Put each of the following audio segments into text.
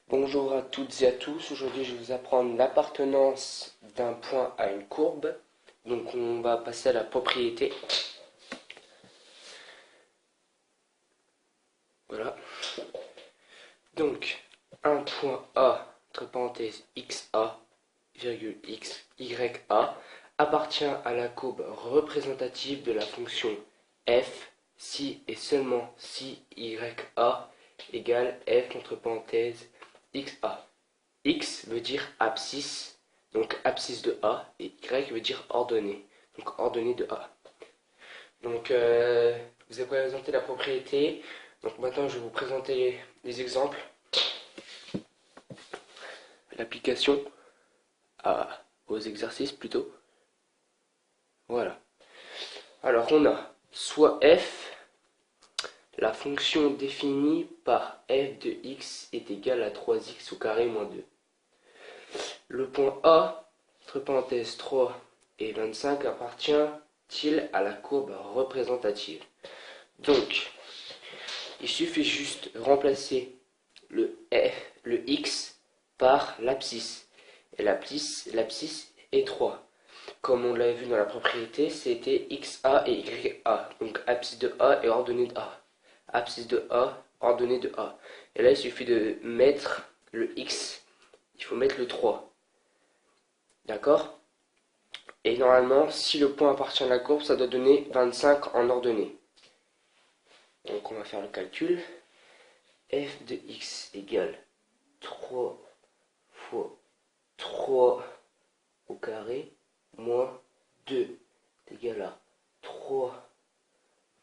Bonjour à toutes et à tous, aujourd'hui je vais vous apprendre l'appartenance d'un point à une courbe. Donc on va passer à la propriété. Voilà. Donc un point A, entre parenthèses XA, virgule X, YA, appartient à la courbe représentative de la fonction f si et seulement si YA égale f entre parenthèses XA. X veut dire abscisse, donc abscisse de A, et Y veut dire ordonnée, donc ordonnée de A. Donc, vous avez présenté la propriété. Donc maintenant, je vais vous présenter les exemples, l'application aux exercices plutôt. Voilà. Alors, on a soit f, la fonction définie par f de x est égale à 3x au carré moins 2. Le point A, entre parenthèses 3 et 25, appartient-il à la courbe représentative? Donc, il suffit juste de remplacer le x par l'abscisse. Et l'abscisse est 3. Comme on l'a vu dans la propriété, c'était XA et YA. Donc, abscisse de A et ordonnée de A. Abscisse de A, ordonnée de A. Et là, il suffit de mettre le x. Il faut mettre le 3. D'accord? Et normalement, si le point appartient à la courbe, ça doit donner 25 en ordonnée. Donc on va faire le calcul. F de x égale 3 fois 3 au carré moins 2 égale à 3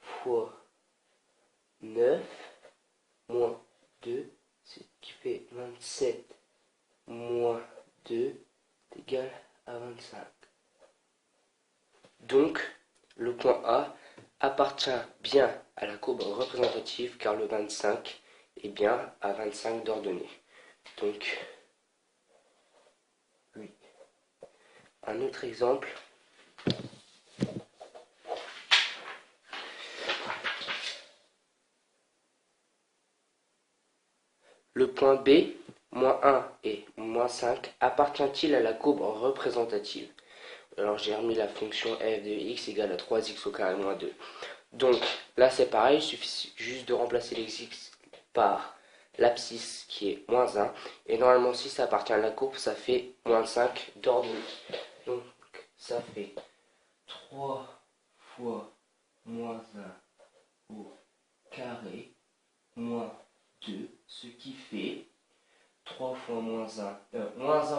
fois 9 moins 2, ce qui fait 27 moins 2 égale à 25. Donc, le point A appartient bien à la courbe représentative car le 25 est bien à 25 d'ordonnée. Donc, oui. Un autre exemple. Le point B, moins 1 et moins 5, appartient-il à la courbe représentative? Alors j'ai remis la fonction f de x égale à 3x au carré moins 2. Donc là c'est pareil, il suffit juste de remplacer les x par l'abscisse qui est moins 1. Et normalement si ça appartient à la courbe, ça fait moins 5 d'ordonnée. Donc ça fait 3 fois moins 1 au carré moins 2, ce qui fait 3 fois moins 1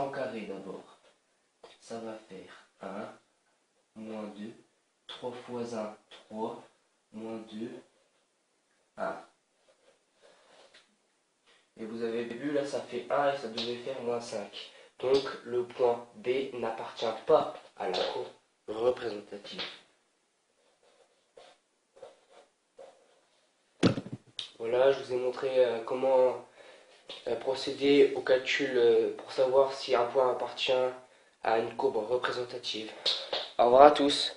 au carré d'abord. Ça va faire 1, moins 2, 3 fois 1, 3, moins 2, 1. Et vous avez vu, là, ça fait 1 et ça devait faire moins 5. Donc, le point B n'appartient pas à la courbe représentative. Voilà, je vous ai montré comment procéder au calcul pour savoir si un point appartient à une courbe représentative. Au revoir à tous.